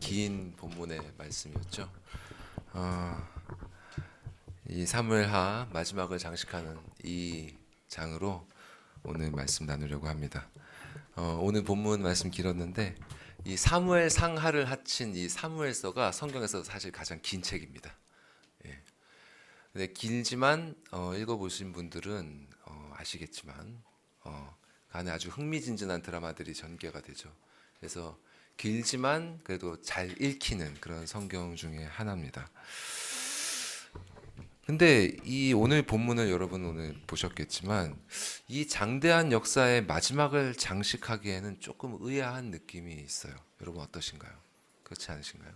긴 본문의 말씀이었죠. 이 사무엘하 마지막을 장식하는 이 장으로 오늘 말씀 나누려고 합니다. 오늘 본문 말씀 길었는데 이 사무엘 상하를 합친 이 사무엘서가 성경에서 사실 가장 긴 책입니다. 예. 근데 길지만 읽어보신 분들은 아시겠지만 안에 아주 흥미진진한 드라마들이 전개가 되죠. 그래서 길지만 그래도 잘 읽히는 그런 성경 중에 하나입니다. 근데 이 오늘 본문을 여러분 오늘 보셨겠지만 이 장대한 역사의 마지막을 장식하기에는 조금 의아한 느낌이 있어요. 여러분 어떠신가요? 그렇지 않으신가요?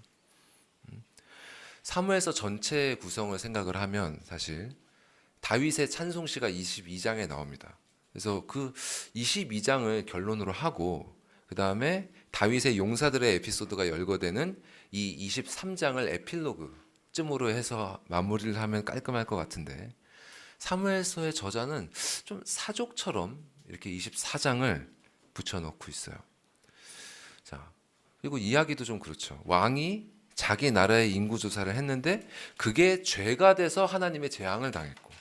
사무엘서 전체 구성을 생각을 하면 사실 다윗의 찬송시가 22장에 나옵니다. 그래서 그 22장을 결론으로 하고 그 다음에 다윗의 용사들의 에피소드가 열거되는 이 23장을 에필로그쯤으로 해서 마무리를 하면 깔끔할 것 같은데 사무엘서의 저자는 좀 사족처럼 이렇게 24장을 붙여놓고 있어요. 자, 그리고 이야기도 좀 그렇죠. 왕이 자기 나라의 인구 조사를 했는데 그게 죄가 돼서 하나님의 재앙을 당했고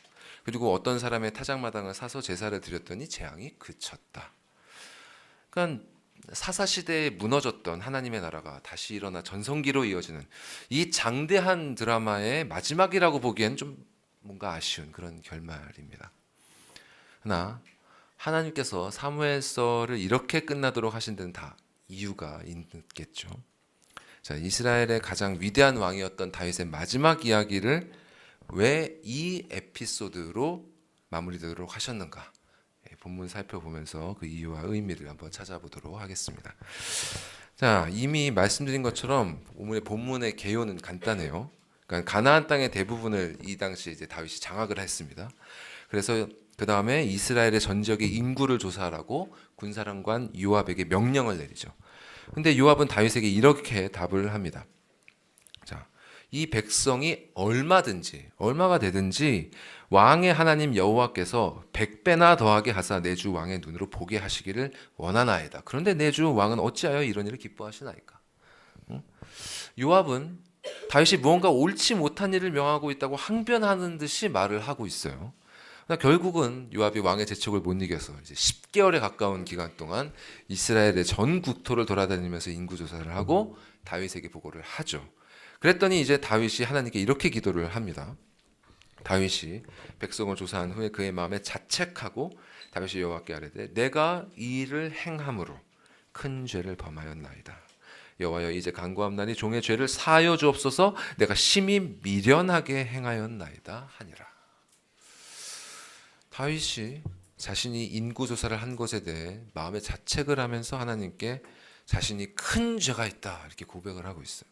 그리고 어떤 사람의 타작마당을 사서 제사를 드렸더니 재앙이 그쳤다. 그러니까 사사시대에 무너졌던 하나님의 나라가 다시 일어나 전성기로 이어지는 이 장대한 드라마의 마지막이라고 보기엔 좀 뭔가 아쉬운 그런 결말입니다. 그러나 하나님께서 사무엘서를 이렇게 끝나도록 하신 데는 다 이유가 있겠죠. 자, 이스라엘의 가장 위대한 왕이었던 다윗의 마지막 이야기를 왜 이 에피소드로 마무리되도록 하셨는가? 본문 살펴보면서 그 이유와 의미를 한번 찾아보도록 하겠습니다. 자, 이미 말씀드린 것처럼 오늘의 본문의 개요는 간단해요. 그러니까 가나안 땅의 대부분을 이 당시 이제 다윗이 장악을 했습니다. 그래서 그 다음에 이스라엘의 전 지역의 인구를 조사하라고 군사령관 요압에게 명령을 내리죠. 근데 요압은 다윗에게 이렇게 답을 합니다. 자, 이 백성이 얼마가 되든지 왕의 하나님 여호와께서 100배나 더하게 하사 내 주 왕의 눈으로 보게 하시기를 원하나이다. 그런데 내 주 왕은 어찌하여 이런 일을 기뻐하시나이까? 요압은 다윗이 무언가 옳지 못한 일을 명하고 있다고 항변하는 듯이 말을 하고 있어요. 그러나 결국은 요압이 왕의 재촉을 못 이겨서 이제 10개월에 가까운 기간 동안 이스라엘의 전 국토를 돌아다니면서 인구 조사를 하고 다윗에게 보고를 하죠. 그랬더니 이제 다윗이 하나님께 이렇게 기도를 합니다. 다윗이 백성을 조사한 후에 그의 마음에 자책하고 다윗이 여호와께 아뢰되 내가 이 일을 행함으로 큰 죄를 범하였나이다. 여호와여 이제 간구함나니 종의 죄를 사하여 주옵소서. 내가 심히 미련하게 행하였나이다 하니라. 다윗이 자신이 인구 조사를 한 것에 대해 마음에 자책을 하면서 하나님께 자신이 큰 죄가 있다 이렇게 고백을 하고 있어요.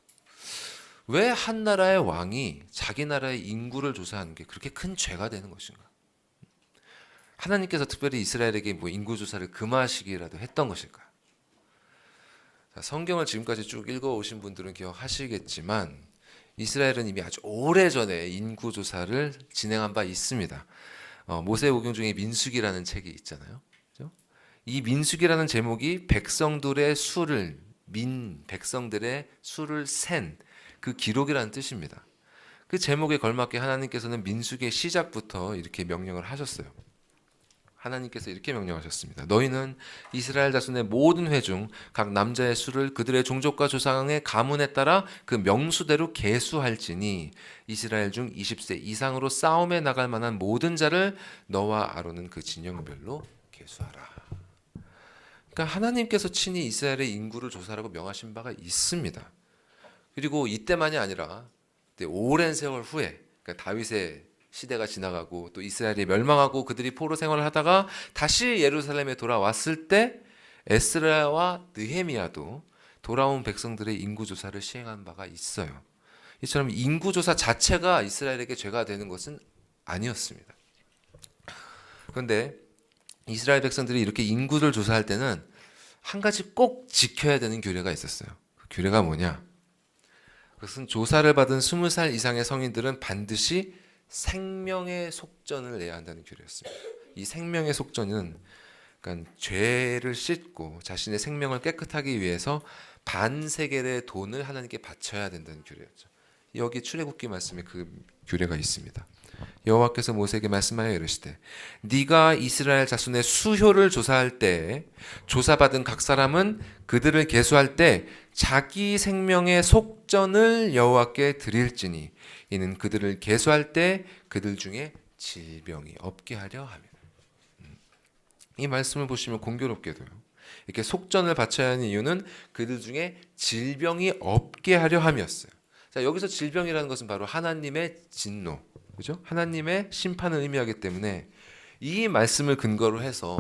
왜 한 나라의 왕이 자기 나라의 인구를 조사하는 게 그렇게 큰 죄가 되는 것인가? 하나님께서 특별히 이스라엘에게 인구 조사를 금하시기라도 했던 것일까? 자, 성경을 지금까지 쭉 읽어오신 분들은 기억하시겠지만 이스라엘은 이미 아주 오래전에 인구 조사를 진행한 바 있습니다. 모세오경 중에 민수기라는 책이 있잖아요. 그렇죠? 이 민수기라는 제목이 백성들의 수를 센 그 기록이라는 뜻입니다. 그 제목에 걸맞게 하나님께서는 민수기의 시작부터 이렇게 명령을 하셨어요. 하나님께서 이렇게 명령하셨습니다. 너희는 이스라엘 자손의 모든 회 중 각 남자의 수를 그들의 종족과 조상의 가문에 따라 그 명수대로 계수할지니 이스라엘 중 20세 이상으로 싸움에 나갈 만한 모든 자를 너와 아론은 그 진영별로 계수하라. 그러니까 하나님께서 친히 이스라엘의 인구를 조사하라고 명하신 바가 있습니다. 그리고 이때만이 아니라 오랜 세월 후에 그러니까 다윗의 시대가 지나가고 또 이스라엘이 멸망하고 그들이 포로 생활을 하다가 다시 예루살렘에 돌아왔을 때 에스라와 느헤미야도 돌아온 백성들의 인구조사를 시행한 바가 있어요. 이처럼 인구조사 자체가 이스라엘에게 죄가 되는 것은 아니었습니다. 그런데 이스라엘 백성들이 이렇게 인구를 조사할 때는 한 가지 꼭 지켜야 되는 규례가 있었어요. 그 규례가 뭐냐? 그것은 조사를 받은 20살 이상의 성인들은 반드시 생명의 속전을 내야 한다는 규례였습니다. 이 생명의 속전은 그러니까 죄를 씻고 자신의 생명을 깨끗하기 위해서 반세겔의 돈을 하나님께 바쳐야 된다는 규례였죠. 여기 출애굽기 말씀에 그 규례가 있습니다. 여호와께서 모세에게 말씀하여 이르시되 네가 이스라엘 자손의 수효를 조사할 때 조사받은 각 사람은 그들을 계수할 때 자기 생명의 속전을 여호와께 드릴지니 이는 그들을 계수할 때 그들 중에 질병이 없게 하려 함이라. 이 말씀을 보시면 공교롭게도요. 이렇게 속전을 바쳐야 하는 이유는 그들 중에 질병이 없게 하려 함이었어요. 자, 여기서 질병이라는 것은 바로 하나님의 진노, 그죠? 하나님의 심판을 의미하기 때문에 이 말씀을 근거로 해서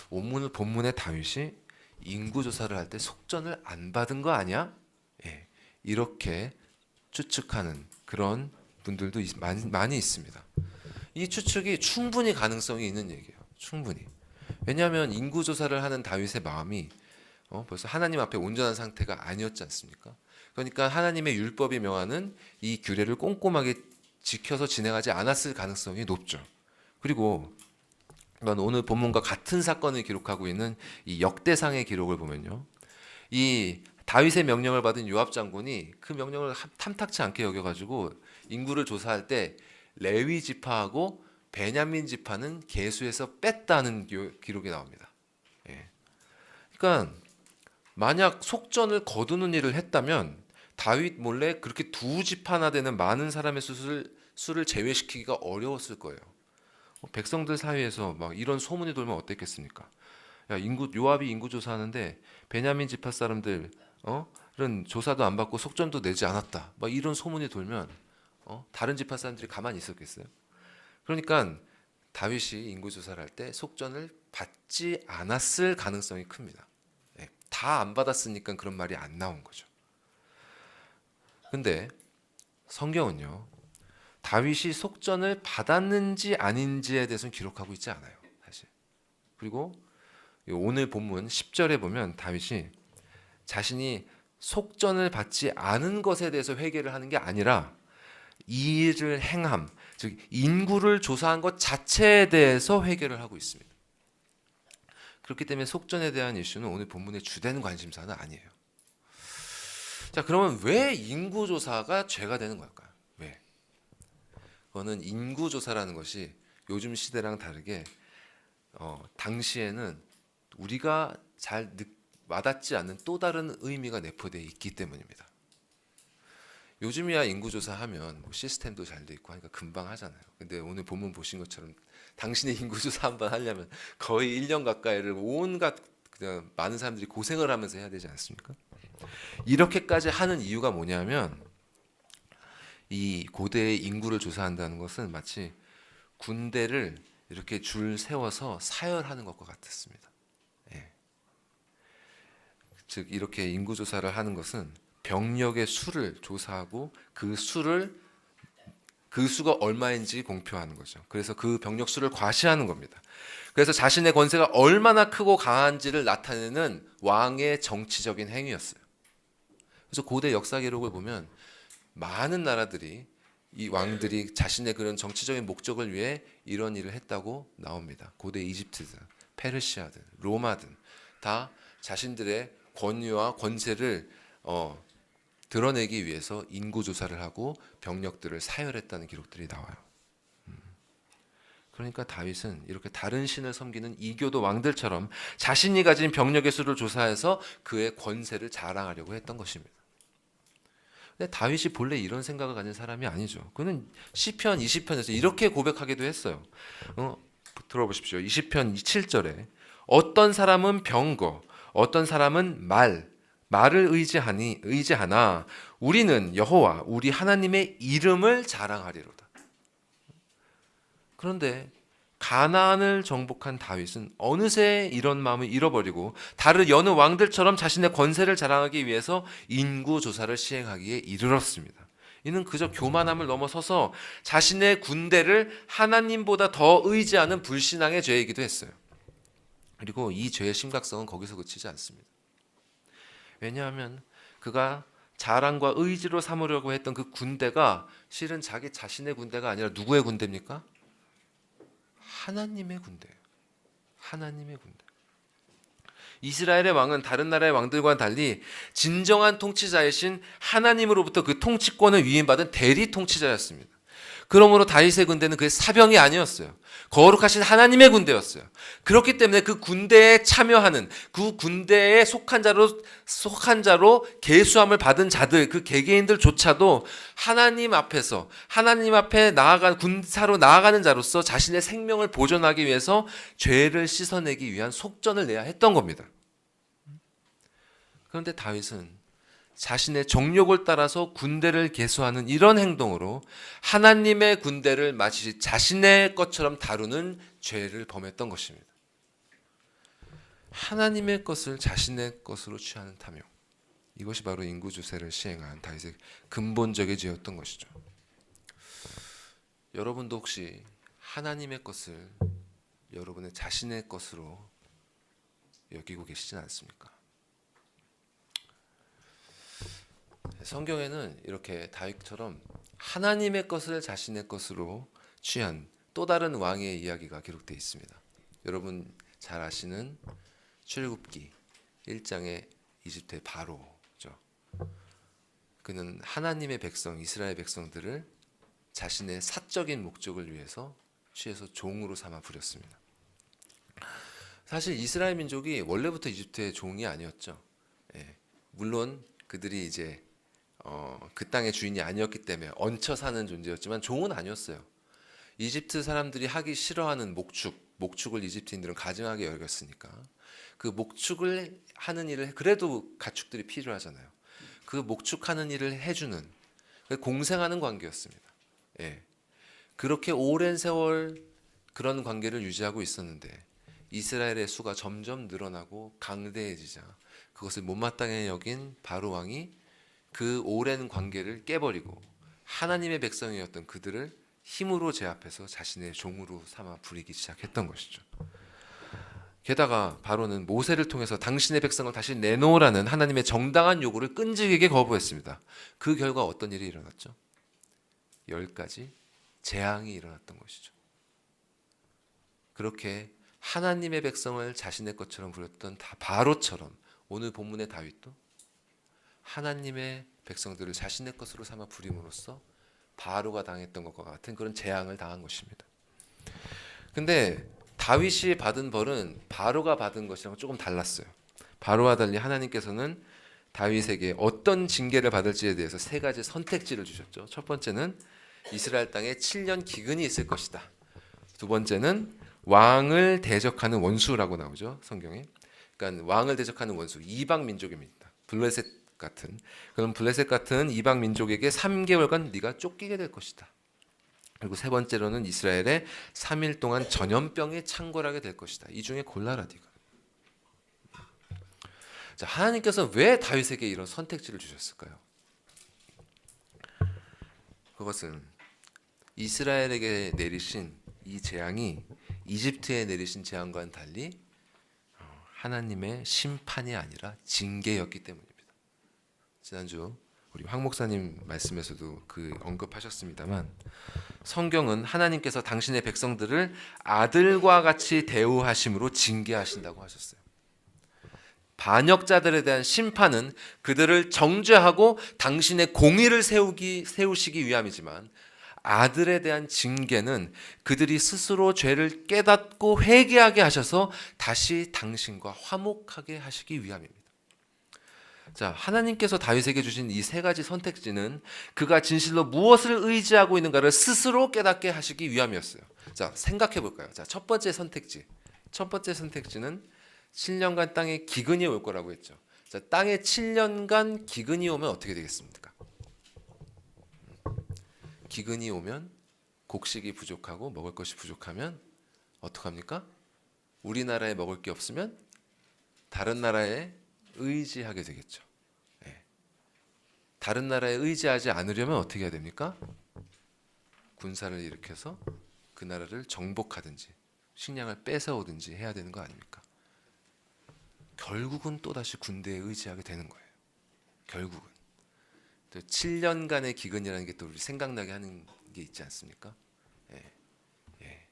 본문의 다윗이 인구 조사를 할 때 속전을 안 받은 거 아니야? 예, 이렇게 추측하는 그런 분들도 많이 있습니다. 이 추측이 충분히 가능성이 있는 얘기예요. 충분히. 왜냐하면 인구 조사를 하는 다윗의 마음이 벌써 하나님 앞에 온전한 상태가 아니었지 않습니까? 그러니까 하나님의 율법이 명하는 이 규례를 꼼꼼하게 지켜서 진행하지 않았을 가능성이 높죠. 그리고 오늘 본문과 같은 사건을 기록하고 있는 이 역대상의 기록을 보면요, 이 다윗의 명령을 받은 요압 장군이 그 명령을 탐탁치 않게 여겨가지고 인구를 조사할 때 레위 지파하고 베냐민 지파는 계수해서 뺐다는 기록이 나옵니다. 예. 그러니까 만약 속전을 거두는 일을 했다면 다윗 몰래 그렇게 두 지파나 되는 많은 사람의 수를 제외시키기가 어려웠을 거예요. 백성들 사이에서 막 이런 소문이 돌면 어땠겠습니까? 야, 요압이 인구 조사하는데 베냐민 지파 사람들은 조사도 안 받고 속전도 내지 않았다. 막 이런 소문이 돌면 다른 지파 사람들이 가만히 있었겠어요? 그러니까 다윗이 인구 조사를 할 때 속전을 받지 않았을 가능성이 큽니다. 네, 다 안 받았으니까 그런 말이 안 나온 거죠. 근데 성경은요, 다윗이 속전을 받았는지 아닌지에 대해서는 기록하고 있지 않아요, 사실. 그리고 오늘 본문 10절에 보면 다윗이 자신이 속전을 받지 않은 것에 대해서 회개를 하는 게 아니라 이 일을 행함, 즉 인구를 조사한 것 자체에 대해서 회개를 하고 있습니다. 그렇기 때문에 속전에 대한 이슈는 오늘 본문의 주된 관심사는 아니에요. 자, 그러면 왜 인구 조사가 죄가 되는 걸까요? 왜? 그거는 인구 조사라는 것이 요즘 시대랑 다르게 당시에는 우리가 잘 와닿지 않는 또 다른 의미가 내포되어 있기 때문입니다. 요즘이야 인구조사하면 시스템도 잘 돼 있고 하니까 금방 하잖아요. 근데 오늘 본문 보신 것처럼 당신의 인구조사 한번 하려면 거의 1년 가까이를 온갖 그냥 많은 사람들이 고생을 하면서 해야 되지 않습니까? 이렇게까지 하는 이유가 뭐냐면 이 고대의 인구를 조사한다는 것은 마치 군대를 이렇게 줄 세워서 사열하는 것과 같았습니다. 예. 즉 이렇게 인구 조사를 하는 것은 병력의 수를 조사하고 그 수가 얼마인지 공표하는 거죠. 그래서 그 병력 수를 과시하는 겁니다. 그래서 자신의 권세가 얼마나 크고 강한지를 나타내는 왕의 정치적인 행위였어요. 그래서 고대 역사 기록을 보면 많은 나라들이 이 왕들이 자신의 그런 정치적인 목적을 위해 이런 일을 했다고 나옵니다. 고대 이집트든 페르시아든 로마든 다 자신들의 권위와 권세를 드러내기 위해서 인구 조사를 하고 병력들을 사열했다는 기록들이 나와요. 그러니까 다윗은 이렇게 다른 신을 섬기는 이교도 왕들처럼 자신이 가진 병력의 수를 조사해서 그의 권세를 자랑하려고 했던 것입니다. 근데 다윗이 본래 이런 생각을 가진 사람이 아니죠. 그는 시편 20편에서 이렇게 고백하기도 했어요. 들어보십시오. 20편 7절에 어떤 사람은 병거, 어떤 사람은 말을 의지하나 우리는 여호와 우리 하나님의 이름을 자랑하리로다. 그런데 가나안을 정복한 다윗은 어느새 이런 마음을 잃어버리고 다른 여느 왕들처럼 자신의 권세를 자랑하기 위해서 인구 조사를 시행하기에 이르렀습니다. 이는 그저 교만함을 넘어서서 자신의 군대를 하나님보다 더 의지하는 불신앙의 죄이기도 했어요. 그리고 이 죄의 심각성은 거기서 그치지 않습니다. 왜냐하면 그가 자랑과 의지로 삼으려고 했던 그 군대가 실은 자기 자신의 군대가 아니라 누구의 군대입니까? 하나님의 군대예요. 하나님의 군대. 이스라엘의 왕은 다른 나라의 왕들과는 달리 진정한 통치자이신 하나님으로부터 그 통치권을 위임받은 대리 통치자였습니다. 그러므로 다윗의 군대는 그의 사병이 아니었어요. 거룩하신 하나님의 군대였어요. 그렇기 때문에 그 군대에 참여하는, 그 군대에 속한 자로 계수함을 받은 자들, 그 개개인들조차도 하나님 앞에서, 하나님 앞에 군사로 나아가는 자로서 자신의 생명을 보존하기 위해서 죄를 씻어내기 위한 속전을 내야 했던 겁니다. 그런데 다윗은 자신의 정욕을 따라서 군대를 계수하는 이런 행동으로 하나님의 군대를 마치 자신의 것처럼 다루는 죄를 범했던 것입니다. 하나님의 것을 자신의 것으로 취하는 탐욕. 이것이 바로 인구주세를 시행한 다윗의 근본적인 죄였던 것이죠. 여러분도 혹시 하나님의 것을 여러분의 자신의 것으로 여기고 계시진 않습니까? 성경에는 이렇게 다윗처럼 하나님의 것을 자신의 것으로 취한 또 다른 왕의 이야기가 기록되어 있습니다. 여러분 잘 아시는 출애굽기 1장의 이집트의 바로죠. 그는 하나님의 백성, 이스라엘 백성들을 자신의 사적인 목적을 위해서 취해서 종으로 삼아 부렸습니다. 사실 이스라엘 민족이 원래부터 이집트의 종이 아니었죠. 물론 그들이 이제 그 땅의 주인이 아니었기 때문에 얹혀 사는 존재였지만 종은 아니었어요. 이집트 사람들이 하기 싫어하는 목축을 이집트인들은 가증하게 여겼으니까 그 목축을 하는 일을 그래도 가축들이 필요하잖아요. 그 목축하는 일을 해주는 공생하는 관계였습니다. 그렇게 오랜 세월 그런 관계를 유지하고 있었는데 이스라엘의 수가 점점 늘어나고 강대해지자 그것을 못마땅해 여긴 바로 왕이 그 오랜 관계를 깨버리고 하나님의 백성이었던 그들을 힘으로 제압해서 자신의 종으로 삼아 부리기 시작했던 것이죠. 게다가 바로는 모세를 통해서 당신의 백성을 다시 내놓으라는 하나님의 정당한 요구를 끈질기게 거부했습니다. 그 결과 어떤 일이 일어났죠? 10가지 재앙이 일어났던 것이죠. 그렇게 하나님의 백성을 자신의 것처럼 부렸던 바로처럼 오늘 본문의 다윗도 하나님의 백성들을 자신의 것으로 삼아 부림으로써 바로가 당했던 것과 같은 그런 재앙을 당한 것입니다. 근데 다윗이 받은 벌은 바로가 받은 것이랑 조금 달랐어요. 바로와 달리 하나님께서는 다윗에게 어떤 징계를 받을지에 대해서 3가지 선택지를 주셨죠. 첫 번째는 이스라엘 땅에 7년 기근이 있을 것이다. 두 번째는 왕을 대적하는 원수라고 나오죠, 성경에. 그러니까 왕을 대적하는 원수, 이방 민족입니다. 블레셋 같은 그런 블레셋 같은 이방 민족에게 3개월간 네가 쫓기게 될 것이다. 그리고 세 번째로는 이스라엘에 3일 동안 전염병에 창궐하게 될 것이다. 이 중에 골라라 네가. 자, 하나님께서 왜 다윗에게 이런 선택지를 주셨을까요? 그것은 이스라엘에게 내리신 이 재앙이 이집트에 내리신 재앙과는 달리 하나님의 심판이 아니라 징계였기 때문입니다. 지난주 우리 황 목사님 말씀에서도 그 언급하셨습니다만 성경은 하나님께서 당신의 백성들을 아들과 같이 대우하심으로 징계하신다고 하셨어요. 반역자들에 대한 심판은 그들을 정죄하고 당신의 공의를 세우시기 위함이지만 아들에 대한 징계는 그들이 스스로 죄를 깨닫고 회개하게 하셔서 다시 당신과 화목하게 하시기 위함입니다. 자, 하나님께서 다윗에게 주신 이 3가지 선택지는 그가 진실로 무엇을 의지하고 있는가를 스스로 깨닫게 하시기 위함이었어요. 자, 생각해 볼까요? 자, 첫 번째 선택지는 7년간 땅에 기근이 올 거라고 했죠. 자, 땅에 7년간 기근이 오면 어떻게 되겠습니까? 기근이 오면 곡식이 부족하고 먹을 것이 부족하면 어떡합니까? 우리나라에 먹을 게 없으면 다른 나라에 의지하게 되겠죠. 다른 나라에 의지하지 않으려면 어떻게 해야 됩니까? 군사를 일으켜서 그 나라를 정복하든지 식량을 뺏어오든지 해야 되는 거 아닙니까? 결국은 또다시 군대에 의지하게 되는 거예요. 결국은. 또 7년간의 기근이라는 게 또 우리 생각나게 하는 게 있지 않습니까? 예, 예.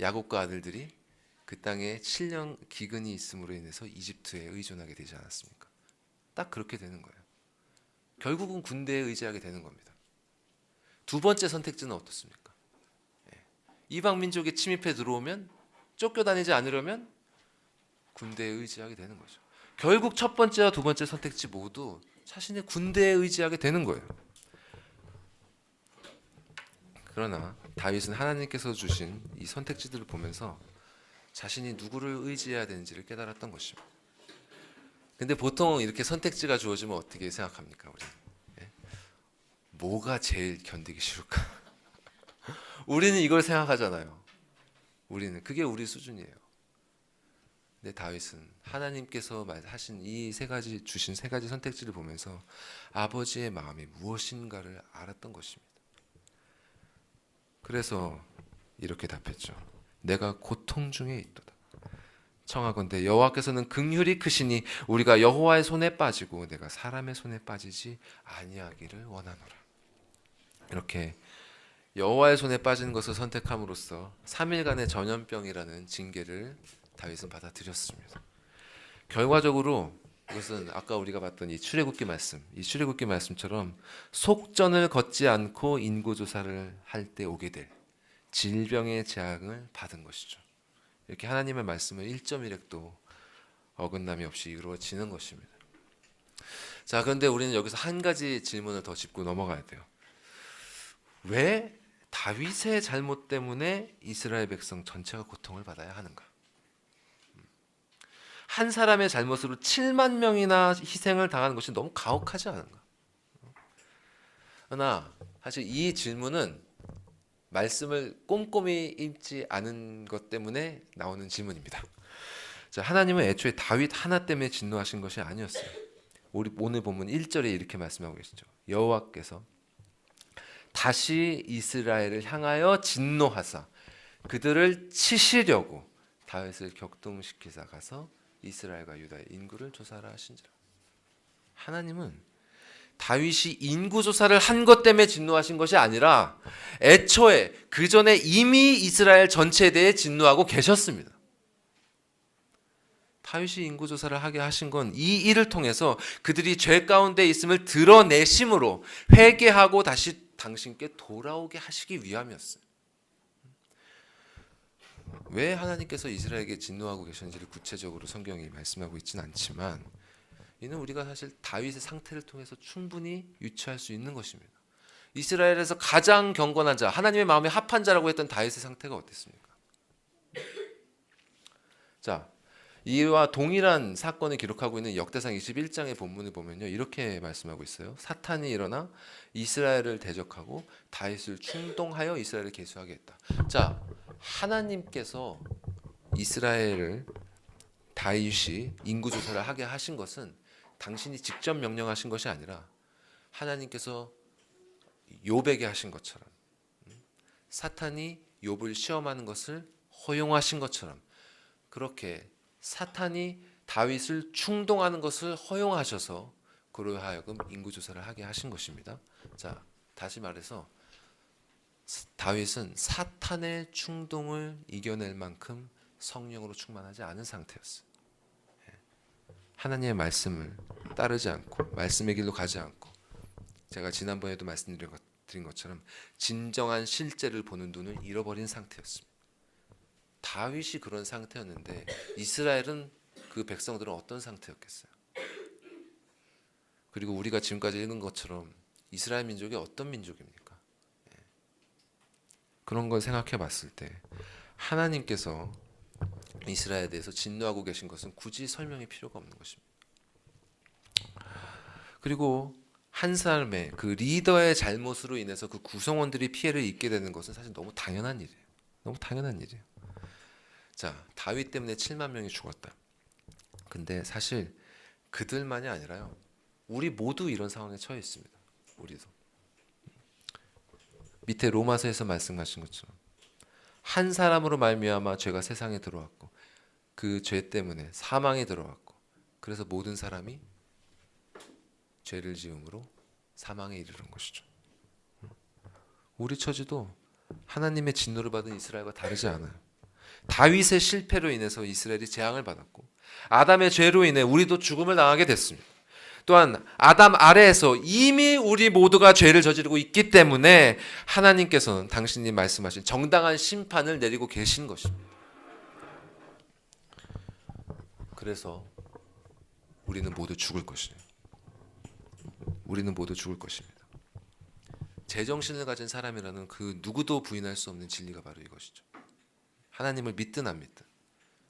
야곱과 아들들이 그 땅에 7년 기근이 있음으로 인해서 이집트에 의존하게 되지 않았습니까? 딱 그렇게 되는 거예요. 결국은 군대에 의지하게 되는 겁니다. 두 번째 선택지는 어떻습니까? 이방 민족에 침입해 들어오면 쫓겨다니지 않으려면 군대에 의지하게 되는 거죠. 결국 첫 번째와 두 번째 선택지 모두 자신의 군대에 의지하게 되는 거예요. 그러나 다윗은 하나님께서 주신 이 선택지들을 보면서 자신이 누구를 의지해야 되는지를 깨달았던 것입니다. 근데 보통 이렇게 선택지가 주어지면 어떻게 생각합니까? 우리 뭐가 제일 견디기 쉬울까? 우리는 이걸 생각하잖아요. 우리는 그게 우리 수준이에요. 근데 다윗은 하나님께서 하신 이 세 가지 주신 세 가지 선택지를 보면서 아버지의 마음이 무엇인가를 알았던 것입니다. 그래서 이렇게 답했죠. 내가 고통 중에 있도다. 청하건대 여호와께서는 긍휼이 크시니 우리가 여호와의 손에 빠지고 내가 사람의 손에 빠지지 아니하기를 원하노라. 이렇게 여호와의 손에 빠지는 것을 선택함으로써 3일간의 전염병이라는 징계를 다윗은 받아들였습니다. 결과적으로 이것은 아까 우리가 봤던 이 출애굽기 말씀처럼 속전을 걷지 않고 인구조사를 할 때 오게 될 질병의 재앙을 받은 것이죠. 이렇게 하나님의 말씀을 1.1획도 어긋남이 없이 이루어지는 것입니다. 자, 그런데 우리는 여기서 한 가지 질문을 더 짚고 넘어가야 돼요. 왜 다윗의 잘못 때문에 이스라엘 백성 전체가 고통을 받아야 하는가? 한 사람의 잘못으로 7만 명이나 희생을 당하는 것이 너무 가혹하지 않은가? 그러나 사실 이 질문은 말씀을 꼼꼼히 읽지 않은 것 때문에 나오는 질문입니다. 자, 하나님은 애초에 다윗 하나 때문에 진노하신 것이 아니었어요. 우리 오늘 본문 1절에 이렇게 말씀하고 계시죠. 여호와께서 다시 이스라엘을 향하여 진노하사 그들을 치시려고 다윗을 격동시키사 가서 이스라엘과 유다의 인구를 조사하라 하신지라. 하나님은 다윗이 인구 조사를 한 것 때문에 진노하신 것이 아니라 애초에 그 전에 이미 이스라엘 전체에 대해 진노하고 계셨습니다. 다윗이 인구 조사를 하게 하신 건 이 일을 통해서 그들이 죄 가운데 있음을 드러내심으로 회개하고 다시 당신께 돌아오게 하시기 위함이었어요. 왜 하나님께서 이스라엘에게 진노하고 계셨는지를 구체적으로 성경이 말씀하고 있지는 않지만 이는 우리가 사실 다윗의 상태를 통해서 충분히 유추할 수 있는 것입니다. 이스라엘에서 가장 경건한 자, 하나님의 마음에 합한 자라고 했던 다윗의 상태가 어땠습니까? 자, 이와 동일한 사건을 기록하고 있는 역대상 21장의 본문을 보면요, 이렇게 말씀하고 있어요. 사탄이 일어나 이스라엘을 대적하고 다윗을 충동하여 이스라엘을 계수하게 했다. 자, 하나님께서 이스라엘을 다윗이 인구 조사를 하게 하신 것은 당신이 직접 명령하신 것이 아니라 하나님께서 욥에게 하신 것처럼 사탄이 욥을 시험하는 것을 허용하신 것처럼 그렇게 사탄이 다윗을 충동하는 것을 허용하셔서 그로 하여금 인구 조사를 하게 하신 것입니다. 자, 다시 말해서 다윗은 사탄의 충동을 이겨낼 만큼 성령으로 충만하지 않은 상태였어요. 하나님의 말씀을 따르지 않고 말씀의 길로 가지 않고 제가 지난번에도 말씀드린 것처럼 진정한 실제를 보는 눈을 잃어버린 상태였습니다. 다윗이 그런 상태였는데 이스라엘은 그 백성들은 어떤 상태였겠어요? 그리고 우리가 지금까지 읽은 것처럼 이스라엘 민족이 어떤 민족입니까? 그런 걸 생각해 봤을 때 하나님께서 이스라엘에 대해서 진노하고 계신 것은 굳이 설명이 필요가 없는 것입니다. 그리고 한 사람의 그 리더의 잘못으로 인해서 그 구성원들이 피해를 입게 되는 것은 사실 너무 당연한 일이에요. 너무 당연한 일이에요. 자, 다윗 때문에 7만 명이 죽었다. 근데 사실 그들만이 아니라요. 우리 모두 이런 상황에 처해 있습니다. 우리도. 밑에 로마서에서 말씀하신 것처럼 한 사람으로 말미암아 죄가 세상에 들어왔고 그 죄 때문에 사망이 들어왔고, 그래서 모든 사람이 죄를 지음으로 사망에 이르는 것이죠. 우리 처지도 하나님의 진노를 받은 이스라엘과 다르지 않아요. 다윗의 실패로 인해서 이스라엘이 재앙을 받았고, 아담의 죄로 인해 우리도 죽음을 당하게 됐습니다. 또한 아담 아래에서 이미 우리 모두가 죄를 저지르고 있기 때문에 하나님께서는 당신이 말씀하신 정당한 심판을 내리고 계신 것입니다. 그래서 우리는 모두 죽을 것이에요. 우리는 모두 죽을 것입니다. 제정신을 가진 사람이라는 그 누구도 부인할 수 없는 진리가 바로 이것이죠. 하나님을 믿든 안 믿든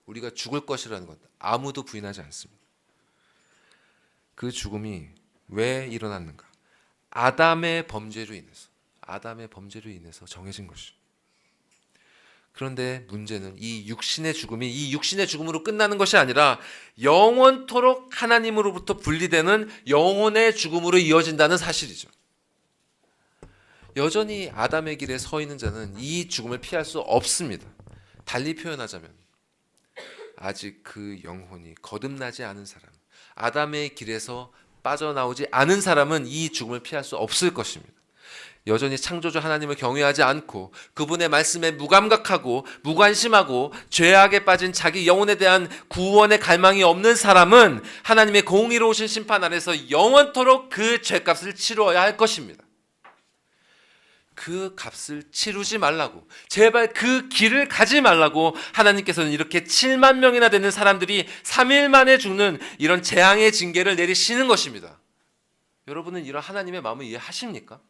우리가 죽을 것이라는 것 아무도 부인하지 않습니다. 그 죽음이 왜 일어났는가? 아담의 범죄로 인해서 정해진 것이죠. 그런데 문제는 이 육신의 죽음으로 끝나는 것이 아니라 영원토록 하나님으로부터 분리되는 영혼의 죽음으로 이어진다는 사실이죠. 여전히 아담의 길에 서 있는 자는 이 죽음을 피할 수 없습니다. 달리 표현하자면 아직 그 영혼이 거듭나지 않은 사람, 아담의 길에서 빠져나오지 않은 사람은 이 죽음을 피할 수 없을 것입니다. 여전히 창조주 하나님을 경외하지 않고 그분의 말씀에 무감각하고 무관심하고 죄악에 빠진 자기 영혼에 대한 구원의 갈망이 없는 사람은 하나님의 공의로우신 심판 아래서 영원토록 그 죄값을 치러야 할 것입니다. 그 값을 치르지 말라고, 제발 그 길을 가지 말라고 하나님께서는 이렇게 7만 명이나 되는 사람들이 3일 만에 죽는 이런 재앙의 징계를 내리시는 것입니다. 여러분은 이런 하나님의 마음을 이해하십니까?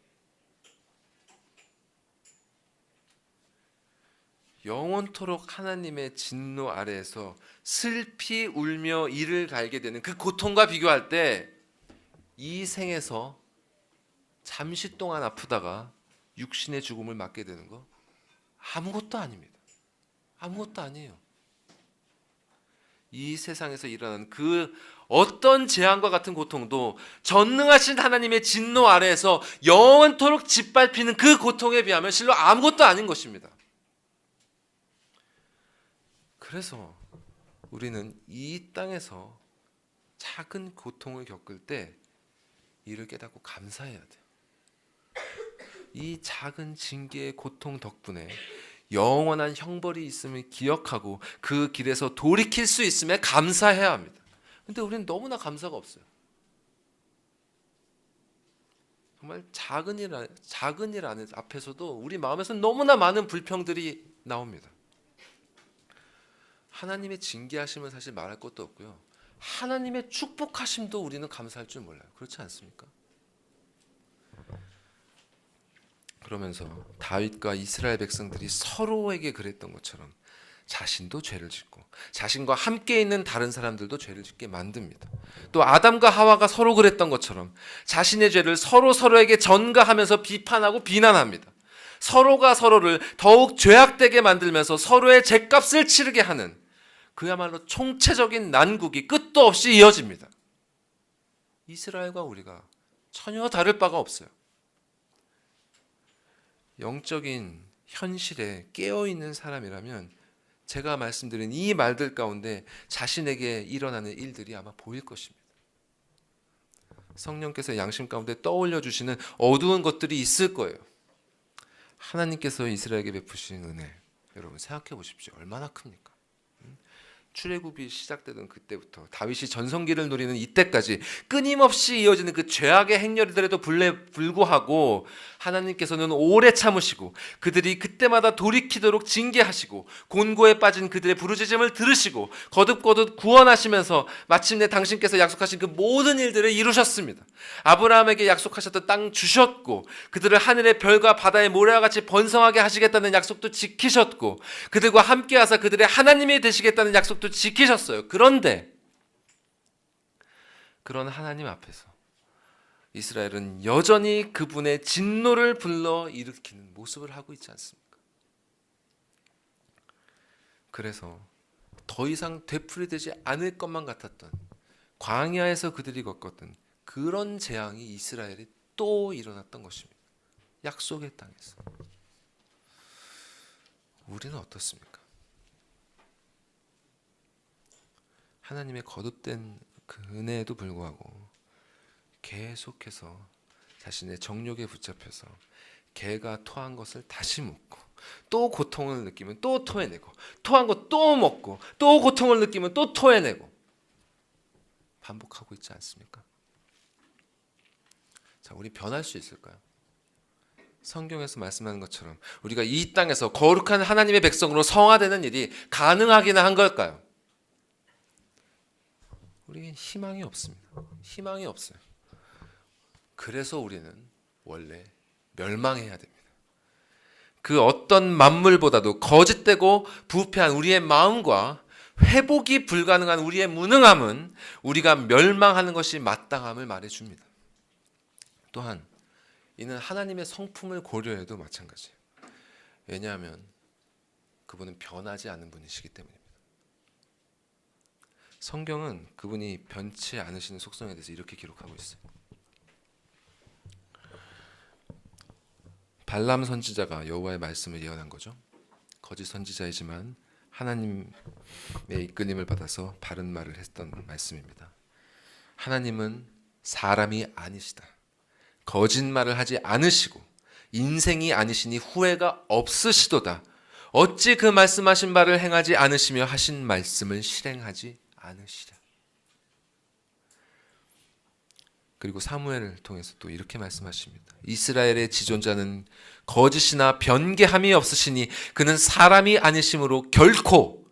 영원토록 하나님의 진노 아래에서 슬피 울며 이를 갈게 되는 그 고통과 비교할 때 이 생에서 잠시 동안 아프다가 육신의 죽음을 맞게 되는 거 아무것도 아닙니다. 아무것도 아니에요. 이 세상에서 일어나는 그 어떤 재앙과 같은 고통도 전능하신 하나님의 진노 아래에서 영원토록 짓밟히는 그 고통에 비하면 실로 아무것도 아닌 것입니다. 그래서 우리는 이 땅에서 작은 고통을 겪을 때 이를 깨닫고 감사해야 돼요. 이 작은 징계의 고통 덕분에 영원한 형벌이 있음을 기억하고 그 길에서 돌이킬 수 있음에 감사해야 합니다. 근데 우리는 너무나 감사가 없어요. 정말 작은 일 앞에서도 우리 마음에서 너무나 많은 불평들이 나옵니다. 하나님의 징계하심은 사실 말할 것도 없고요. 하나님의 축복하심도 우리는 감사할 줄 몰라요. 그렇지 않습니까? 그러면서 다윗과 이스라엘 백성들이 서로에게 그랬던 것처럼 자신도 죄를 짓고 자신과 함께 있는 다른 사람들도 죄를 짓게 만듭니다. 또 아담과 하와가 서로 그랬던 것처럼 자신의 죄를 서로에게 전가하면서 비판하고 비난합니다. 서로가 서로를 더욱 죄악되게 만들면서 서로의 죄값을 치르게 하는 그야말로 총체적인 난국이 끝도 없이 이어집니다. 이스라엘과 우리가 전혀 다를 바가 없어요. 영적인 현실에 깨어있는 사람이라면 제가 말씀드린 이 말들 가운데 자신에게 일어나는 일들이 아마 보일 것입니다. 성령께서 양심 가운데 떠올려 주시는 어두운 것들이 있을 거예요. 하나님께서 이스라엘에게 베푸신 은혜, 여러분 생각해 보십시오. 얼마나 큽니까? 출애굽이 시작되던 그때부터 다윗이 전성기를 누리는 이때까지 끊임없이 이어지는 그 죄악의 행렬들에도 불구하고 하나님께서는 오래 참으시고 그들이 그때마다 돌이키도록 징계하시고 곤고에 빠진 그들의 부르짖음을 들으시고 거듭거듭 구원하시면서 마침내 당신께서 약속하신 그 모든 일들을 이루셨습니다. 아브라함에게 약속하셨던 땅 주셨고 그들을 하늘의 별과 바다의 모래와 같이 번성하게 하시겠다는 약속도 지키셨고 그들과 함께 하사 그들의 하나님이 되시겠다는 약속도 지키셨어요. 그런데 그런 하나님 앞에서 이스라엘은 여전히 그분의 진노를 불러 일으키는 모습을 하고 있지 않습니까? 그래서 더 이상 되풀이되지 않을 것만 같았던 광야에서 그들이 겪었던 그런 재앙이 이스라엘에 또 일어났던 것입니다. 약속의 땅에서. 우리는 어떻습니까? 하나님의 거듭된 그 은혜에도 불구하고 계속해서 자신의 정욕에 붙잡혀서 개가 토한 것을 다시 먹고 또 고통을 느끼면 또 토해내고 토한 거 또 먹고 또 고통을 느끼면 또 토해내고 반복하고 있지 않습니까? 자, 우리 변할 수 있을까요? 성경에서 말씀하는 것처럼 우리가 이 땅에서 거룩한 하나님의 백성으로 성화되는 일이 가능하기는 한 걸까요? 우리에겐 희망이 없습니다. 희망이 없어요. 그래서 우리는 원래 멸망해야 됩니다. 그 어떤 만물보다도 거짓되고 부패한 우리의 마음과 회복이 불가능한 우리의 무능함은 우리가 멸망하는 것이 마땅함을 말해줍니다. 또한 이는 하나님의 성품을 고려해도 마찬가지예요. 왜냐하면 그분은 변하지 않는 분이시기 때문입니다. 성경은 그분이 변치 않으시는 속성에 대해서 이렇게 기록하고 있어요. 발람 선지자가 여호와의 말씀을 예언한 거죠. 거짓 선지자이지만 하나님의 이끌림을 받아서 바른 말을 했던 말씀입니다. 하나님은 사람이 아니시다. 거짓말을 하지 않으시고 인생이 아니시니 후회가 없으시도다. 어찌 그 말씀하신 바를 행하지 않으시며 하신 말씀을 실행하지 않으시랴. 그리고 사무엘을 통해서 또 이렇게 말씀하십니다. 이스라엘의 지존자는 거짓이나 변개함이 없으시니 그는 사람이 아니심으로 결코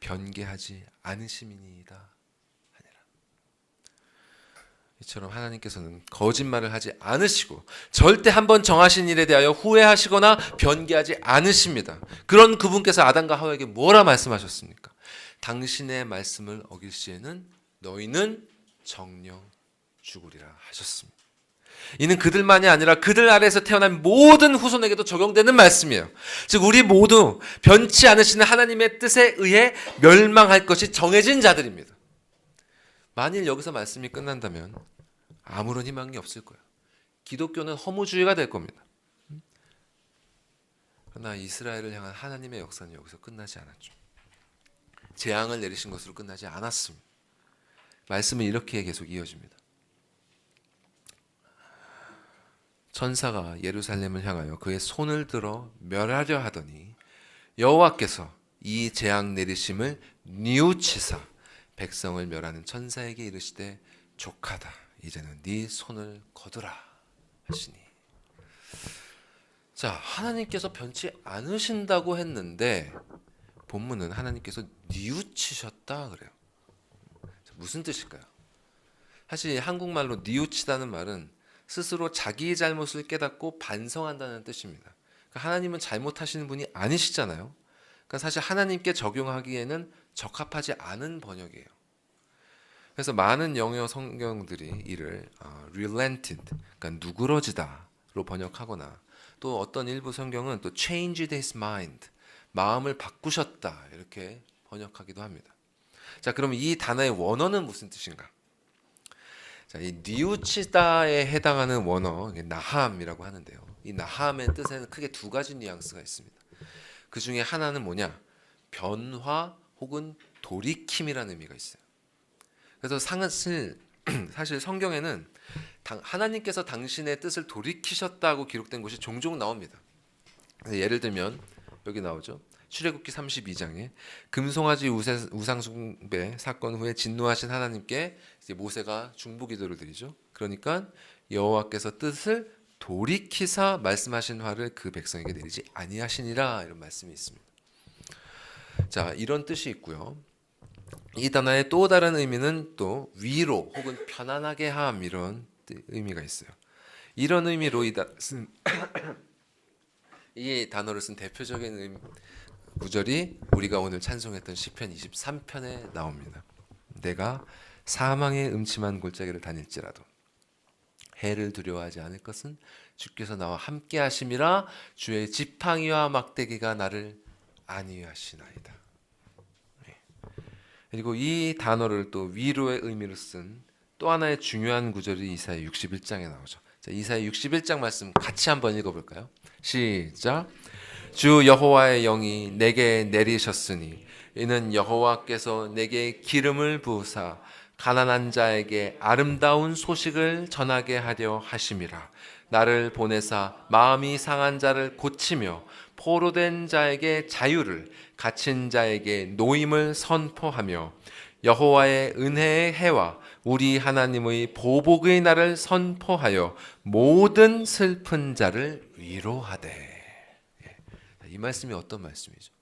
변개하지 않으심이니이다 하니라. 이처럼 하나님께서는 거짓말을 하지 않으시고 절대 한번 정하신 일에 대하여 후회하시거나 변개하지 않으십니다. 그런 그분께서 아담과 하와에게 뭐라 말씀하셨습니까? 당신의 말씀을 어길 시에는 너희는 정령 죽으리라 하셨습니다. 이는 그들만이 아니라 그들 아래에서 태어난 모든 후손에게도 적용되는 말씀이에요. 즉 우리 모두 변치 않으시는 하나님의 뜻에 의해 멸망할 것이 정해진 자들입니다. 만일 여기서 말씀이 끝난다면 아무런 희망이 없을 거예요. 기독교는 허무주의가 될 겁니다. 그러나 이스라엘을 향한 하나님의 역사는 여기서 끝나지 않았죠. 재앙을 내리신 것으로 끝나지 않았습니다. 말씀은 이렇게 계속 이어집니다. 천사가 예루살렘을 향하여 그의 손을 들어 멸하려 하더니 여호와께서 이 재앙 내리심을 뉘우치사 백성을 멸하는 천사에게 이르시되 족하다. 이제는 네 손을 거두라 하시니. 자, 하나님께서 변치 않으신다고 했는데 본문은 하나님께서 뉘우치셨다 그래요. 무슨 뜻일까요? 사실 한국말로 뉘우치다는 말은 스스로 자기의 잘못을 깨닫고 반성한다는 뜻입니다. 그러니까 하나님은 잘못하시는 분이 아니시잖아요. 그러니까 사실 하나님께 적용하기에는 적합하지 않은 번역이에요. 그래서 많은 영어 성경들이 이를 relented, 그러니까 누그러지다로 번역하거나 또 어떤 일부 성경은 또 changed his mind, 마음을 바꾸셨다 이렇게 번역하기도 합니다. 자, 그럼 이 단어의 원어는 무슨 뜻인가? 자, 이 뉘우치다에 해당하는 원어 나함이라고 하는데요. 이 나함의 뜻에는 크게 두 가지 뉘앙스가 있습니다. 그 중에 하나는 뭐냐? 변화 혹은 돌이킴이라는 의미가 있어요. 그래서 사실 성경에는 하나님께서 당신의 뜻을 돌이키셨다고 기록된 곳이 종종 나옵니다. 예를 들면 여기 나오죠. 출애굽기 32장에 금송아지 우상숭배 사건 후에 진노하신 하나님께 이제 모세가 중보기도를 드리죠. 그러니까 여호와께서 뜻을 돌이키사 말씀하신 화를 그 백성에게 내리지 아니하시니라 이런 말씀이 있습니다. 자, 이런 뜻이 있고요. 이 단어의 또 다른 의미는 또 위로 혹은 편안하게 함 이런 의미가 있어요. 이런 의미로 이 단어를 쓴 대표적인 구절이 우리가 오늘 찬송했던 시편 23편에 나옵니다. 내가 사망의 음침한 골짜기를 다닐지라도 해를 두려워하지 않을 것은 주께서 나와 함께 하심이라. 주의 지팡이와 막대기가 나를 안위하시나이다. 그리고 이 단어를 또 위로의 의미로 쓴 또 하나의 중요한 구절이 이사야 61장에 나오죠. 자, 이사야 61장 말씀 같이 한번 읽어볼까요? 시작. 주 여호와의 영이 내게 내리셨으니 이는 여호와께서 내게 기름을 부으사 가난한 자에게 아름다운 소식을 전하게 하려 하심이라. 나를 보내사 마음이 상한 자를 고치며 포로된 자에게 자유를, 갇힌 자에게 노임을 선포하며 여호와의 은혜의 해와 우리 하나님의 보복의 날을 선포하여 모든 슬픈 자를 위로하되. 이 말씀이 어떤 말씀이죠?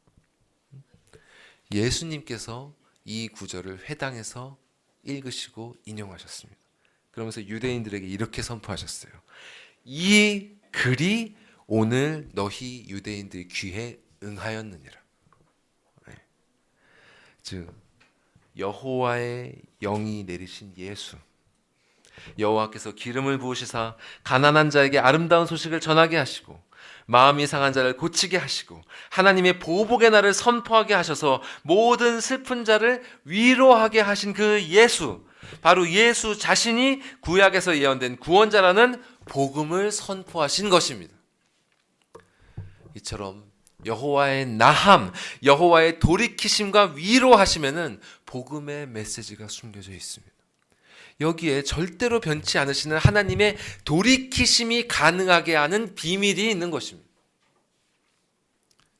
예수님께서 이 구절을 회당에서 읽으시고 인용하셨습니다. 그러면서 유대인들에게 이렇게 선포하셨어요. 이 글이 오늘 너희 유대인들 귀에 응하였느니라. 즉 여호와의 영이 내리신 예수, 여호와께서 기름을 부으시사 가난한 자에게 아름다운 소식을 전하게 하시고 마음이 상한 자를 고치게 하시고 하나님의 보복의 날을 선포하게 하셔서 모든 슬픈 자를 위로하게 하신 그 예수, 바로 예수 자신이 구약에서 예언된 구원자라는 복음을 선포하신 것입니다. 이처럼 여호와의 나함, 여호와의 돌이키심과 위로하심에는 복음의 메시지가 숨겨져 있습니다. 여기에 절대로 변치 않으시는 하나님의 돌이키심이 가능하게 하는 비밀이 있는 것입니다.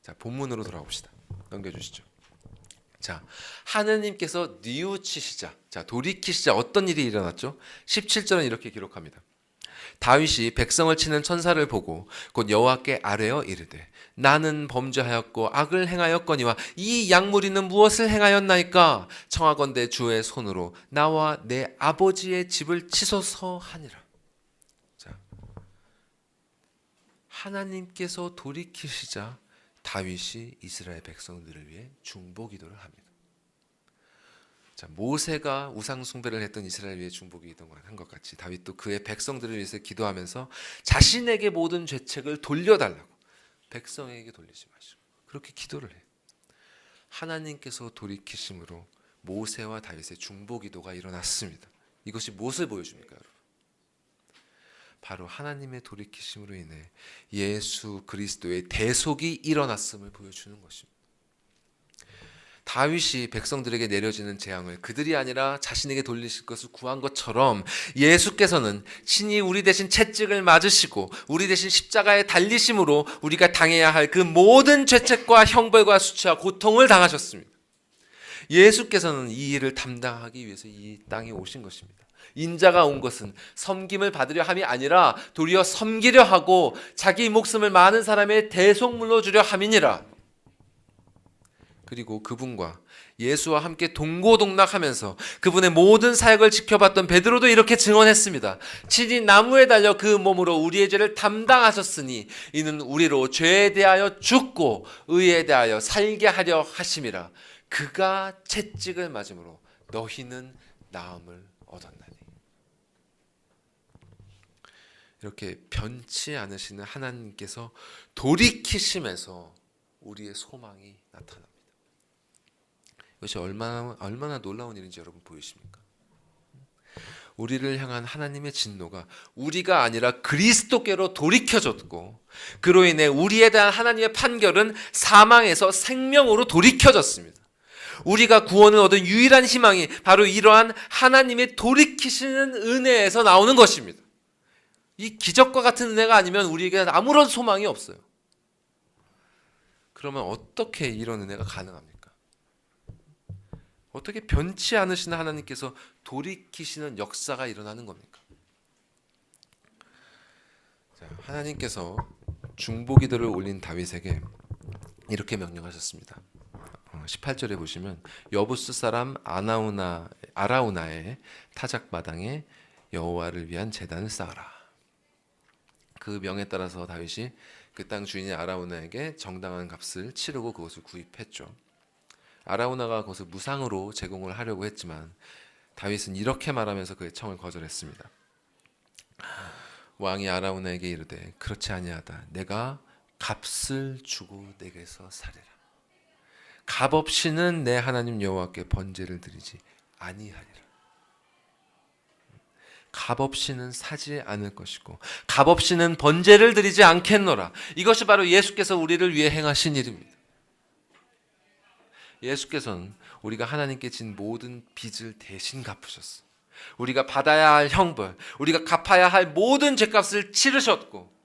자, 본문으로 돌아옵시다. 넘겨주시죠. 자, 하느님께서 뉘우치시자, 자, 돌이키시자 어떤 일이 일어났죠? 17절은 이렇게 기록합니다. 다윗이 백성을 치는 천사를 보고 곧 여호와께 아뢰어 이르되 나는 범죄하였고 악을 행하였거니와 이 약무리는 무엇을 행하였나이까? 청하건대 주의 손으로 나와 내 아버지의 집을 치소서 하니라. 자, 하나님께서 돌이키시자 다윗이 이스라엘 백성들을 위해 중보기도를 합니다. 자, 모세가 우상 숭배를 했던 이스라엘 위에 중보기도를 한 것 같이 다윗도 그의 백성들을 위해서 기도하면서 자신에게 모든 죄책을 돌려달라고, 백성에게 돌리지 마시고 그렇게 기도를 해요. 하나님께서 돌이키심으로 모세와 다윗의 중보기도가 일어났습니다. 이것이 무엇을 보여줍니까, 여러분? 바로 하나님의 돌이키심으로 인해 예수 그리스도의 대속이 일어났음을 보여주는 것입니다. 다윗이 백성들에게 내려지는 재앙을 그들이 아니라 자신에게 돌리실 것을 구한 것처럼 예수께서는 친히 우리 대신 채찍을 맞으시고 우리 대신 십자가에 달리심으로 우리가 당해야 할 그 모든 죄책과 형벌과 수치와 고통을 당하셨습니다. 예수께서는 이 일을 담당하기 위해서 이 땅에 오신 것입니다. 인자가 온 것은 섬김을 받으려 함이 아니라 도리어 섬기려 하고 자기 목숨을 많은 사람의 대속물로 주려 함이니라. 그리고 그분과 예수와 함께 동고동락하면서 그분의 모든 사역을 지켜봤던 베드로도 이렇게 증언했습니다. 친히 나무에 달려 그 몸으로 우리의 죄를 담당하셨으니 이는 우리로 죄에 대하여 죽고 의에 대하여 살게 하려 하심이라. 그가 채찍을 맞음으로 너희는 나음을 얻었나니. 이렇게 변치 않으시는 하나님께서 돌이키심에서 우리의 소망이 나타납니다. 이것이 얼마나 놀라운 일인지 여러분 보이십니까? 우리를 향한 하나님의 진노가 우리가 아니라 그리스도께로 돌이켜졌고 그로 인해 우리에 대한 하나님의 판결은 사망에서 생명으로 돌이켜졌습니다. 우리가 구원을 얻은 유일한 희망이 바로 이러한 하나님의 돌이키시는 은혜에서 나오는 것입니다. 이 기적과 같은 은혜가 아니면 우리에게 아무런 소망이 없어요. 그러면 어떻게 이런 은혜가 가능합니까? 어떻게 변치 않으시는 하나님께서 돌이키시는 역사가 일어나는 겁니까? 자, 하나님께서 중보기도를 올린 다윗에게 이렇게 명령하셨습니다. 18절에 보시면 여부스 사람 아라우나의 타작마당에 여호와를 위한 제단을 쌓아라. 그 명에 따라서 다윗이 그 땅 주인인 아라우나에게 정당한 값을 치르고 그것을 구입했죠. 아라우나가 그것을 무상으로 제공을 하려고 했지만 다윗은 이렇게 말하면서 그의 청을 거절했습니다. 왕이 아라우나에게 이르되 그렇지 아니하다. 내가 값을 주고 내게서 사리라. 값 없이는 내 하나님 여호와께 번제를 드리지 아니하리라. 값 없이는 사지 않을 것이고 값 없이는 번제를 드리지 않겠노라. 이것이 바로 예수께서 우리를 위해 행하신 일입니다. 예수께서는 우리가 하나님께 진 모든 빚을 대신 갚으셨어. 우리가 받아야 할 형벌, 우리가 갚아야 할 모든 죄값을 치르셨고,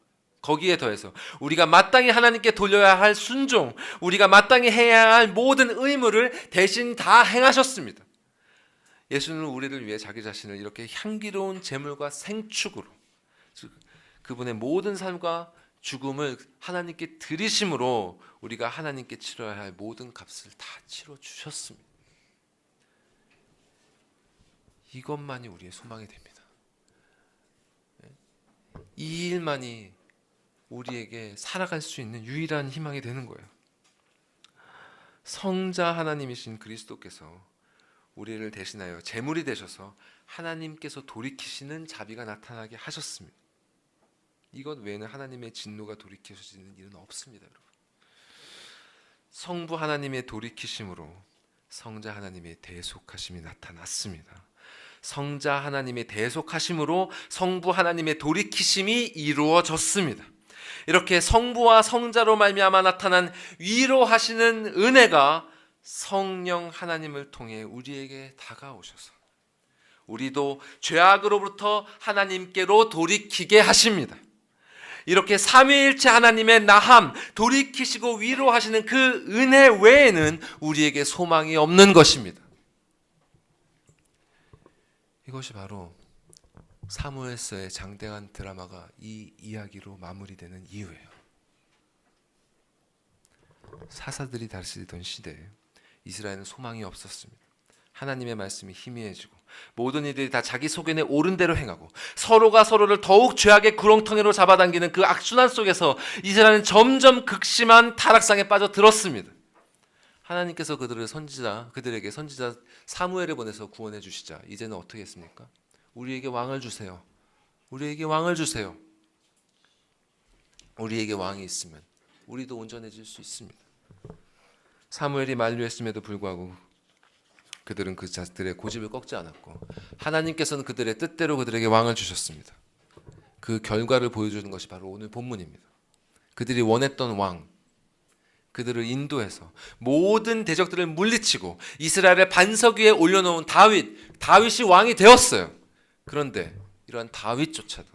거기에 더해서 우리가 마땅히 하나님께 돌려야 할 순종, 우리가 마땅히 해야 할 모든 의무를 대신 다 행하셨습니다. 예수는 우리를 위해 자기 자신을 이렇게 향기로운 제물과 생축으로, 그분의 모든 삶과 죽음을 하나님께 드리심으로 우리가 하나님께 치러야 할 모든 값을 다 치러 주셨습니다. 이것만이 우리의 소망이 됩니다. 이 일만이 우리에게 살아갈 수 있는 유일한 희망이 되는 거예요. 성자 하나님이신 그리스도께서 우리를 대신하여 제물이 되셔서 하나님께서 돌이키시는 자비가 나타나게 하셨습니다. 이것 외에는 하나님의 진노가 돌이켜지는 일은 없습니다, 여러분. 성부 하나님의 돌이키심으로 성자 하나님의 대속하심이 나타났습니다. 성자 하나님의 대속하심으로 성부 하나님의 돌이키심이 이루어졌습니다. 이렇게 성부와 성자로 말미암아 나타난 위로하시는 은혜가 성령 하나님을 통해 우리에게 다가오셔서 우리도 죄악으로부터 하나님께로 돌이키게 하십니다. 이렇게 삼위일체 하나님의 나함, 돌이키시고 위로하시는 그 은혜 외에는 우리에게 소망이 없는 것입니다. 이것이 바로 사무엘서의 장대한 드라마가 이 이야기로 마무리되는 이유예요. 사사들이 다스리던 시대에 이스라엘은 소망이 없었습니다. 하나님의 말씀이 희미해지고 모든 이들이 다 자기 소견에 옳은 대로 행하고 서로가 서로를 더욱 죄악의 구렁텅이로 잡아당기는 그 악순환 속에서 이스라엘은 점점 극심한 타락상에 빠져들었습니다. 하나님께서 그들에게 선지자 사무엘을 보내서 구원해 주시자 이제는 어떻게 했습니까? 우리에게 왕을 주세요. 우리에게 왕을 주세요. 우리에게 왕이 있으면 우리도 온전해질 수 있습니다. 사무엘이 만류했음에도 불구하고 그들은 그 자들의 고집을 꺾지 않았고 하나님께서는 그들의 뜻대로 그들에게 왕을 주셨습니다. 그 결과를 보여주는 것이 바로 오늘 본문입니다. 그들이 원했던 왕, 그들을 인도해서 모든 대적들을 물리치고 이스라엘의 반석 위에 올려놓은 다윗이 왕이 되었어요. 그런데 이러한 다윗조차도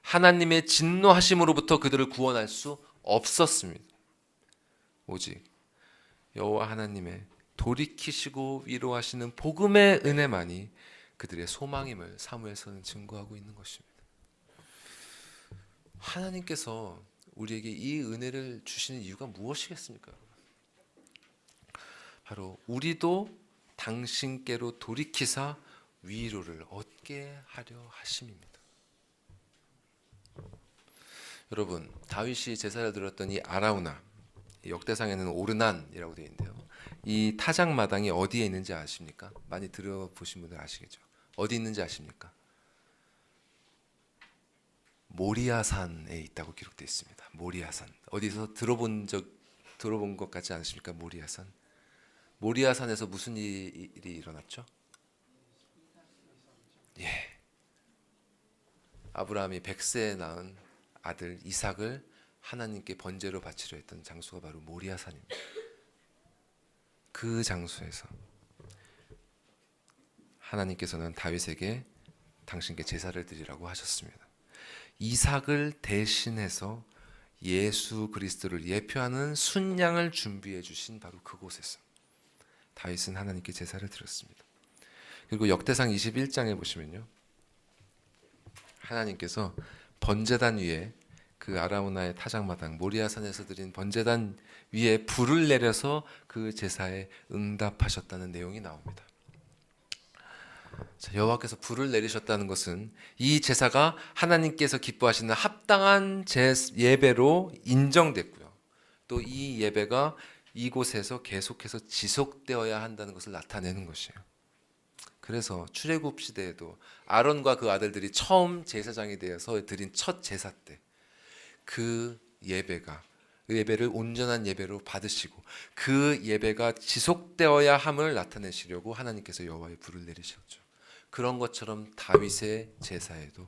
하나님의 진노하심으로부터 그들을 구원할 수 없었습니다. 오직 여호와 하나님의 돌이키시고 위로하시는 복음의 은혜만이 그들의 소망임을 사무엘서는 증거하고 있는 것입니다. 하나님께서 우리에게 이 은혜를 주시는 이유가 무엇이겠습니까? 바로 우리도 당신께로 돌이키사 위로를 얻게 하려 하심입니다. 여러분, 다윗이 제사를 드렸던 이 아라우나, 역대상에는 오르난이라고 되어 있는데요. 이 타작마당이 어디에 있는지 아십니까? 많이 들어보신 분들 아시겠죠? 어디 있는지 아십니까? 모리아산에 있다고 기록되어 있습니다. 모리아산. 어디서 들어본 것 같지 않으십니까? 모리아산. 모리아산에서 무슨 일이 일어났죠? 예. 아브라함이 100세에 낳은 아들 이삭을 하나님께 번제로 바치려 했던 장소가 바로 모리아산입니다. 그 장소에서 하나님께서는 다윗에게 당신께 제사를 드리라고 하셨습니다. 이삭을 대신해서 예수 그리스도를 예표하는 순양을 준비해 주신 바로 그곳에서 다윗은 하나님께 제사를 드렸습니다. 그리고 역대상 21장에 보시면요, 하나님께서 번제단 위에 그 아라우나의 타작마당 모리아산에서 드린 번제단 위에 불을 내려서 그 제사에 응답하셨다는 내용이 나옵니다. 여호와께서 불을 내리셨다는 것은 이 제사가 하나님께서 기뻐하시는 합당한 예배로 인정됐고요. 또 이 예배가 이곳에서 계속해서 지속되어야 한다는 것을 나타내는 것이에요. 그래서 출애굽 시대에도 아론과 그 아들들이 처음 제사장이 되어서 드린 첫 제사 때 그 예배를 온전한 예배로 받으시고 그 예배가 지속되어야 함을 나타내시려고 하나님께서 여호와의 불을 내리셨죠. 그런 것처럼 다윗의 제사에도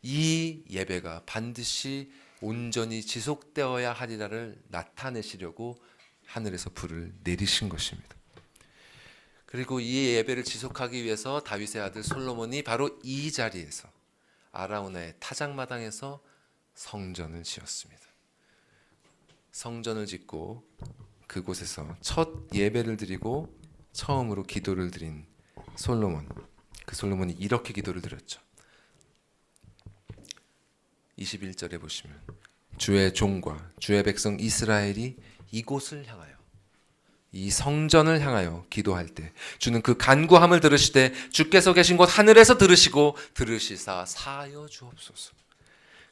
이 예배가 반드시 온전히 지속되어야 하리라를 나타내시려고 하늘에서 불을 내리신 것입니다. 그리고 이 예배를 지속하기 위해서 다윗의 아들 솔로몬이 바로 이 자리에서 아라우나의 타작마당에서 성전을 지었습니다. 성전을 짓고 그곳에서 첫 예배를 드리고 처음으로 기도를 드린 솔로몬. 그 솔로몬이 이렇게 기도를 드렸죠. 21절에 보시면 주의 종과 주의 백성 이스라엘이 이곳을 향하여, 이 성전을 향하여 기도할 때 주는 그 간구함을 들으시되 주께서 계신 곳 하늘에서 들으시고 들으시사 사하여 주옵소서.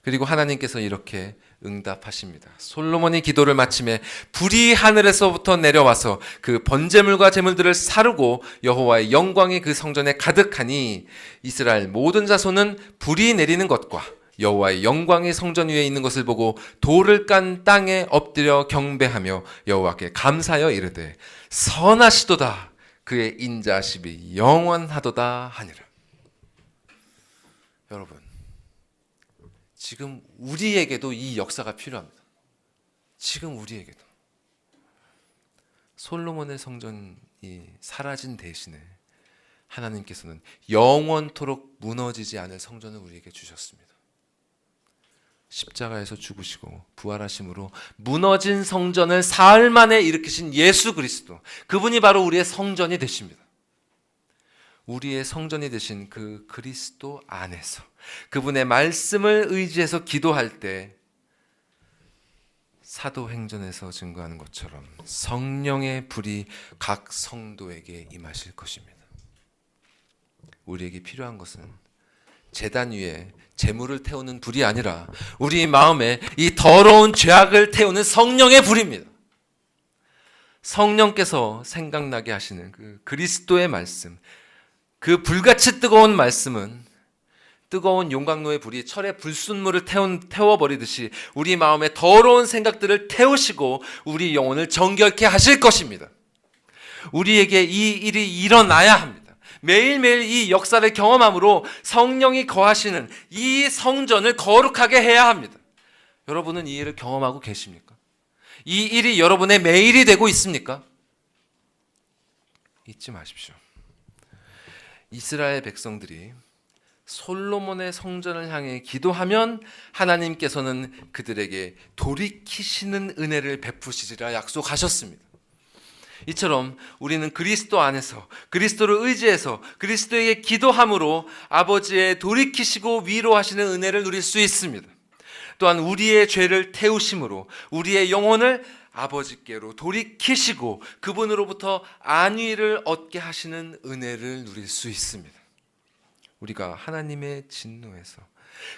그리고 하나님께서 이렇게 응답하십니다. 솔로몬이 기도를 마침에 불이 하늘에서부터 내려와서 그 번제물과 제물들을 사르고 여호와의 영광이 그 성전에 가득하니 이스라엘 모든 자손은 불이 내리는 것과 여호와의 영광이 성전 위에 있는 것을 보고 돌을 깐 땅에 엎드려 경배하며 여호와께 감사하여 이르되 선하시도다, 그의 인자하심이 영원하도다 하니라. 여러분, 지금 우리에게도 이 역사가 필요합니다. 지금 우리에게도 솔로몬의 성전이 사라진 대신에 하나님께서는 영원토록 무너지지 않을 성전을 우리에게 주셨습니다. 십자가에서 죽으시고 부활하심으로 무너진 성전을 사흘 만에 일으키신 예수 그리스도, 그분이 바로 우리의 성전이 되십니다. 우리의 성전이 되신 그 그리스도 안에서 그분의 말씀을 의지해서 기도할 때 사도행전에서 증거하는 것처럼 성령의 불이 각 성도에게 임하실 것입니다. 우리에게 필요한 것은 제단 위에 재물을 태우는 불이 아니라 우리 마음에 이 더러운 죄악을 태우는 성령의 불입니다. 성령께서 생각나게 하시는 그 그리스도의 말씀, 그 불같이 뜨거운 말씀은 뜨거운 용광로의 불이 철의 불순물을 태워버리듯이 우리 마음에 더러운 생각들을 태우시고 우리 영혼을 정결케 하실 것입니다. 우리에게 이 일이 일어나야 합니다. 매일매일 이 역사를 경험함으로 성령이 거하시는 이 성전을 거룩하게 해야 합니다. 여러분은 이 일을 경험하고 계십니까? 이 일이 여러분의 매일이 되고 있습니까? 잊지 마십시오. 이스라엘 백성들이 솔로몬의 성전을 향해 기도하면 하나님께서는 그들에게 돌이키시는 은혜를 베푸시리라 약속하셨습니다. 이처럼 우리는 그리스도 안에서 그리스도를 의지해서 그리스도에게 기도함으로 아버지의 돌이키시고 위로하시는 은혜를 누릴 수 있습니다. 또한 우리의 죄를 태우심으로 우리의 영혼을 아버지께로 돌이키시고 그분으로부터 안위를 얻게 하시는 은혜를 누릴 수 있습니다. 우리가 하나님의 진노에서,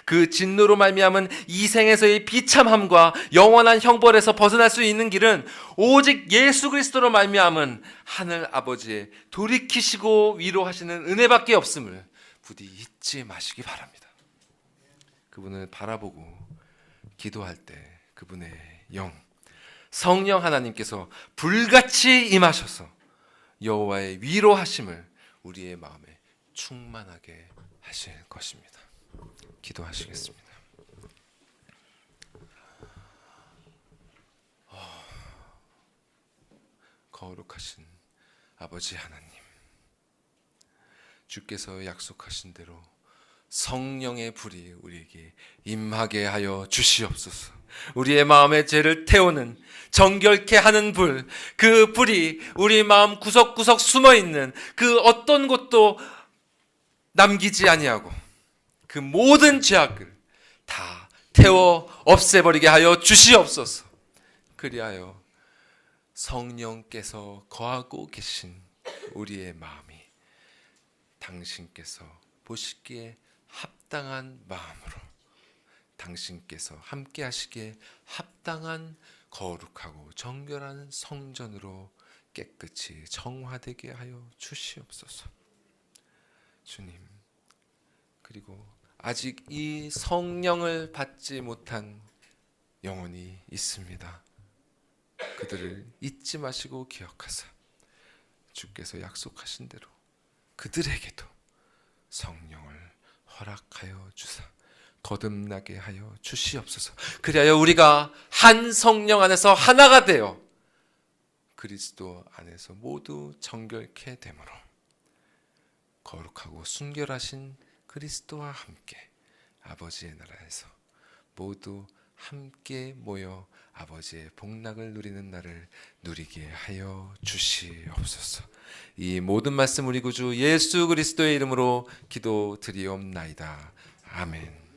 그 진노로 말미암은 이 생에서의 비참함과 영원한 형벌에서 벗어날 수 있는 길은 오직 예수 그리스도로 말미암은 하늘 아버지의 돌이키시고 위로하시는 은혜밖에 없음을 부디 잊지 마시기 바랍니다. 그분을 바라보고 기도할 때 그분의 영, 성령 하나님께서 불같이 임하셔서 여호와의 위로하심을 우리의 마음에 충만하게 하실 것입니다. 기도하시겠습니다. 거룩하신 아버지 하나님, 주께서 약속하신 대로 성령의 불이 우리에게 임하게 하여 주시옵소서. 우리의 마음의 죄를 태우는 정결케 하는 불, 그 불이 우리 마음 구석구석 숨어있는 그 어떤 곳도 남기지 아니하고 그 모든 죄악을 다 태워 없애버리게 하여 주시옵소서. 그리하여 성령께서 거하고 계신 우리의 마음이 당신께서 보시기에 합당한 마음으로, 당신께서 함께 하시기에 합당한 거룩하고 정결한 성전으로 깨끗이 정화되게 하여 주시옵소서. 주님, 그리고 아직 이 성령을 받지 못한 영혼이 있습니다. 그들을 잊지 마시고 기억하사 주께서 약속하신 대로 그들에게도 성령을 허락하여 주사 거듭나게 하여 주시옵소서. 그리하여 우리가 한 성령 안에서 하나가 되어 그리스도 안에서 모두 정결케 되므로 거룩하고 순결하신 그리스도와 함께 아버지의 나라에서 모두 함께 모여 아버지의 복락을 누리는 날을 누리게 하여 주시옵소서. 이 모든 말씀 우리 구주 예수 그리스도의 이름으로 기도드리옵나이다. 아멘.